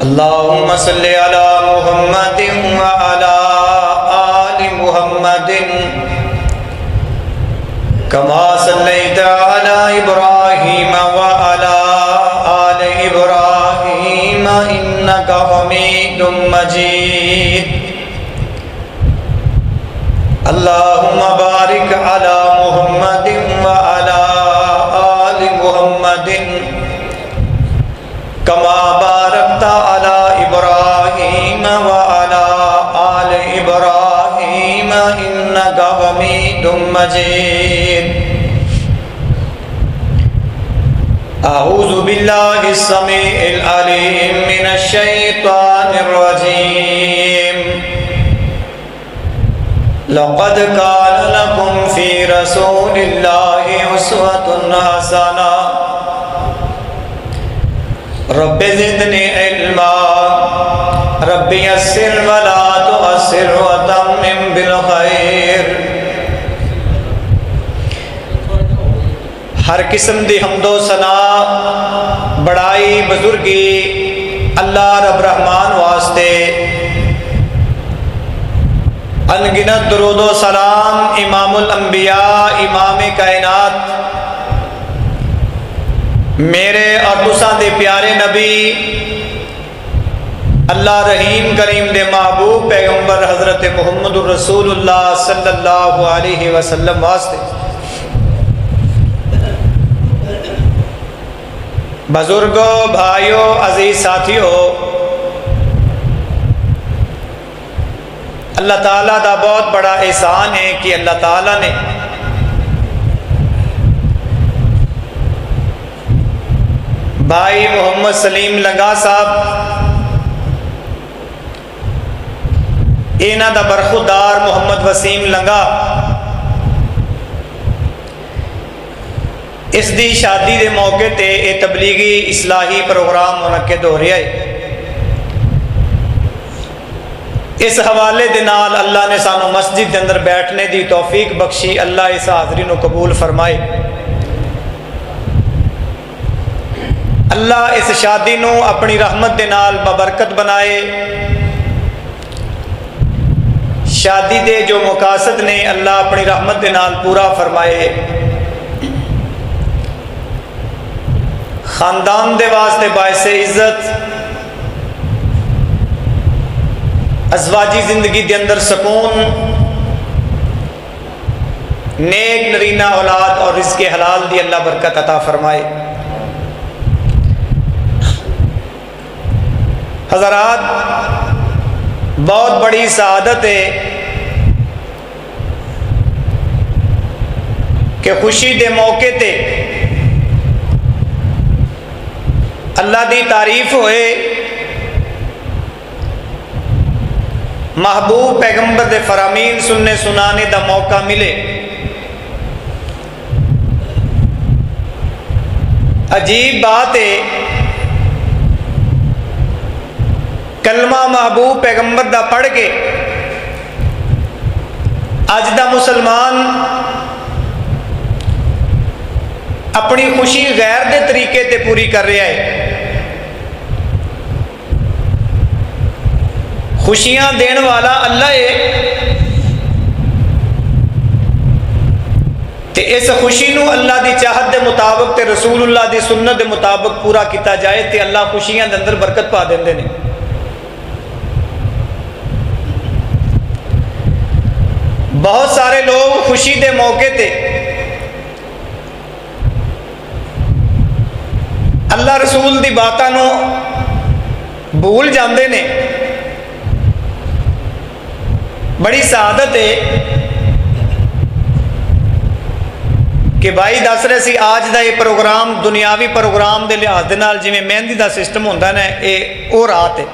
اللہم صلی علی محمد وعلی آل محمد کما صلیت علی ابراہیم وعلی آل ابراہیم انکا حمید مجید اللہم بارک علی محمد وعلی آل محمد کما بارکت علی ابراہیم وعلی آل ابراہیم انکا حمید مجید اعوذ باللہ السمیع العلیم من الشیطان الرجیم لقد كان لكم في رسول الله أسوة حسنة رب زدني علما رب يسر ولا تؤسر وتمم بالخير ہر قسم دی حمد و ثنا بڑائی بزرگی اللہ رب رحمان واسطے، انگنت درود و سلام امام الانبیاء امام کائنات میرے اور تساں دے پیارے نبی اللہ رحیم کریم دے محبوب پیغمبر حضرت محمد رسول اللہ صلی اللہ علیہ وسلم واسطے، بزرگوں، بھائیوں، عزیز ساتھیوں، اللہ تعالیٰ دا بہت بڑا احسان ہے کہ اللہ تعالیٰ نے بھائی محمد سلیم لنگا صاحب اینا دا برخودار محمد وسیم لنگا اس دی شادی دے موقع تے اے تبلیغی اصلاحی پروگرام منعقد ہو رہا ہے۔ اس حوالے دے نال اللہ نے سانو مسجد دے اندر بیٹھنے دی توفیق بخشی، اللہ اس حاضرین کو قبول فرمائے۔ اللہ اس شادی نو اپنی رحمت دے نال ببرکت بنائے، شادی دے جو مقاصد نے اللہ اپنی رحمت دے نال پورا فرمائے، خاندان دے واسطے باعث عزت، ازواجی زندگی دے اندر سکون، نیک نرینہ اولاد اور رزق حلال دی اللہ برکت عطا فرمائے۔ حضرات، بہت بڑی سعادت ہے کہ خوشی دے موقع تے اللہ دی تعریف ہوئے، محبوب پیغمبر دے فرامین سننے سنانے دا موقع ملے۔ عجیب بات ہے، کلمہ محبوب پیغمبر دا پڑھ کے اج دا مسلمان اپنی خوشی غیر دے طریقے تے پوری کر رہا ہے۔ خوشیاں دین والا اللہ ہے، تے اس خوشی نو اللہ دی چاہت دے مطابق تے رسول اللہ دی سنت دے مطابق پورا کیتا جائے تے اللہ خوشیاں دے اندر برکت پا دیندے نے۔ بہت سارے لوگ خوشی دے موقع تے اللہ رسول دی باتاں نو بھول جاندے نے۔ بڑی سعادت ہے کہ بھائی دس رہے سی آج دا یہ پروگرام دنیاوی پروگرام دے لحاظ دے نال جویں مہندی دا سسٹم ہوندا نا، او رات ہے۔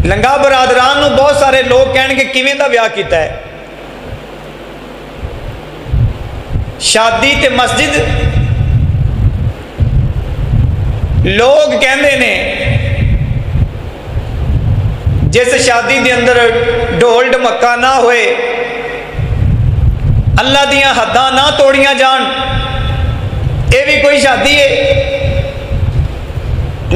لنگا برادران نو بہت سارے لوگ کہن گے کیویں دا بیاہ کیتا ہے؟ شادی تے مسجد لوگ کہندے نے جس شادی دے اندر ڈھول ڈمکا نہ ہوئے، اللہ دیاں حداں نہ توڑیاں جان، اے بھی کوئی شادی ہے؟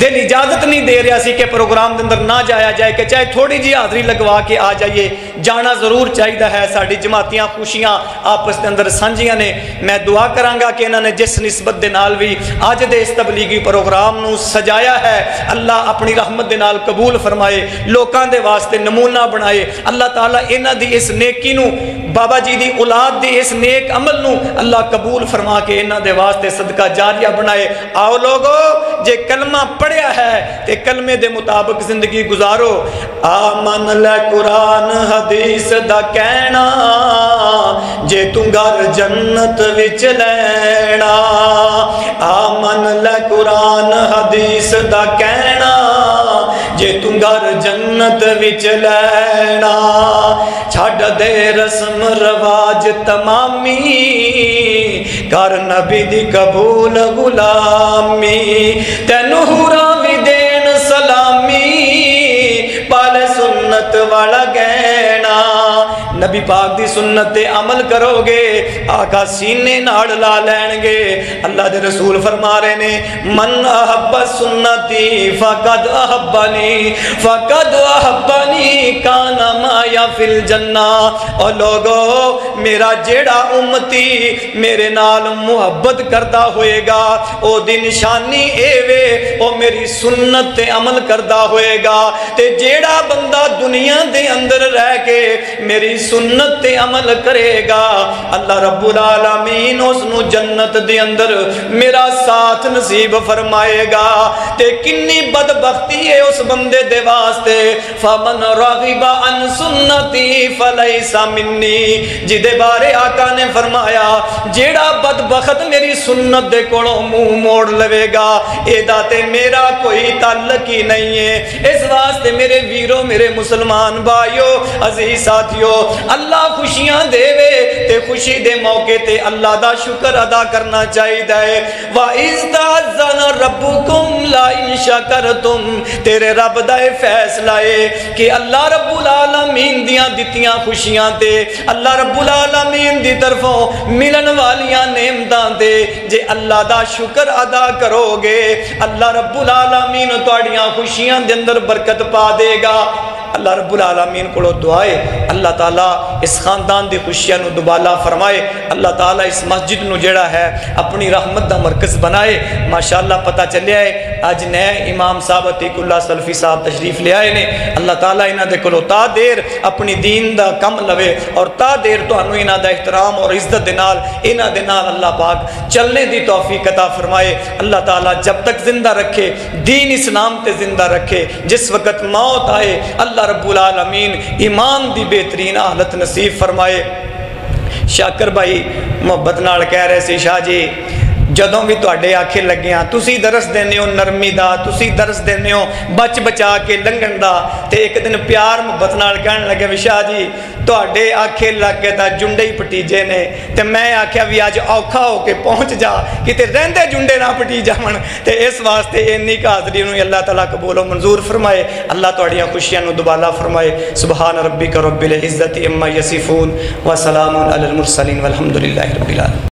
دل اجازت نہیں دے رہا سی کہ پروگرام دے اندر نہ جایا جائے کہ چاہے تھوڑی جی حاضری لگوا کے آ جائیے، جانا ضرور چاہیے ہے۔ ساڑی جماعتیاں خوشیاں آپس دے اندر سانجیاں نے۔ میں دعا کرانگا کہ انہوں نے جس نسبت دے نال بھی آج دے اس تبلیغی پروگرام نو سجایا ہے، اللہ اپنی رحمت دے نال قبول فرمائے، لوکاں دے واسطے نمونہ بنائے۔ اللہ تعالیٰ انہاں دی اس نیکی نو، بابا جی دی اولاد دی اس نیک عمل نو اللہ قبول فرما کے انہاں دے واسطے صدقہ جاریہ بنائے۔ آؤ لوگو جے کلمہ پڑھیا ہے تے کلمے دے مطابق زندگی گزارو۔ آمن لے قرآن حدیث دا کہنا، جے توں گھر جنت وچ لینا۔ آمن لے قرآن حدیث دا کہنا، جے توں گھر جنت وچ لینا۔ چھڈ دے رسم رواج تمامی، کر نبی دی قبول غلامی۔ تینوں حوراں وی دین سلامی، پالے سنت والا گہنا۔ نبی پاک دی سنت تے عمل کرو گے، آقا سینے ناڑ لا لین گے۔ اللہ دے رسول فرما رہے نے، من احب سنتی فقد احبنی، فقد احبنی کان مایا فی الجنہ۔ اور لوگو میرا جیڑا امتی میرے نال محبت کردہ ہوئے گا، او دی نشانی اے وے او میری سنت تے عمل کردہ ہوئے گا۔ تے جیڑا بندہ دنیا دے اندر رہ کے میری سنت تے عمل کرے گا، اللہ رب العالمین اس نو جنت دے اندر میرا ساتھ نصیب فرمائے گا۔ تے کنی بدبختی ہے اس بندے دے واسطے، فمن رغب عن سنتی فلیس منی، جدے بارے آقا نے فرمایا جیڑا بدبخت میری سنت دے کولوں منہ موڑ لوے گا، ایدہ تے میرا کوئی تعلق ہی نہیں ہے۔ اس واسطے میرے ویرو، میرے مسلمان بھائیو، عزیز ساتھیو، اللہ خوشیاں دے وے تے خوشی دے موقع تے اللہ دا شکر ادا کرنا چاہیے ہے۔ وَإِذْ تَعَذَّنَ رَبُّكُمْ لَئِن شَكَرْتُمْ، تیرے رب دا فیصلہ ہے کہ اللہ رب العالمین دیاں دتیاں خوشیاں تے اللہ رب العالمین دی طرفوں ملن والیاں نعمتاں تے جے اللہ دا شکر ادا کرو گے، اللہ رب العالمین تواڈیاں خوشیاں دے اندر برکت پا دے گا۔ اللہ رب العالمین کو دعائے اللہ تعالیٰ اس خاندان دی خوشیاں نو دوبالا فرمائے، اللہ تعالیٰ اس مسجد نو جڑا ہے اپنی رحمت دا مرکز بنائے۔ ماشاءاللہ پتہ چلیا ہے آج نئے امام صاحب عتیق اللہ سلفی صاحب تشریف لے آئے نے، اللہ تعالیٰ انہاں دے کولوں تا دیر اپنی دین دا کم لوے اور تا دیر تانوں انہاں دا احترام اور عزت دے نال انہاں دے نال اللہ پاک چلنے دی توفیق عطا فرمائے۔ اللہ تعالیٰ جب تک زندہ رکھے، دین اسلام تے زندہ رکھے، جس وقت موت آئے اللہ رب العالمین ایمان دی بہترین حالت نصیب فرمائے۔ شاکر بھائی محبت نال کہہ رہے سی، شاہ جی جدوں بھی تواڈے آنکھیں لگیاں تسی درس دینے ہو نرمی دا، تسی درس دینے ہو بچ بچا کے لنگن دا، تے ایک دن پیار محبت نال کہنے لگے شاہ جی تواڈے آنکھیں لگ کے تا جنڈے ہی پٹیجے نے، تے میں آکھیا بھی آج اوکھا ہو کے پہنچ جا کتے رہندے جنڈے نہ پٹی جاون، تے اس واسطے اینی حاضری نو اللہ تعالیٰ قبول و منظور فرمائے، اللہ تواڈیاں خوشیاں نو دوبالا فرمائے۔ سبحان ربک رب العزت عما یصفون وسلام علی المرسلین والحمد للہ رب العالمین۔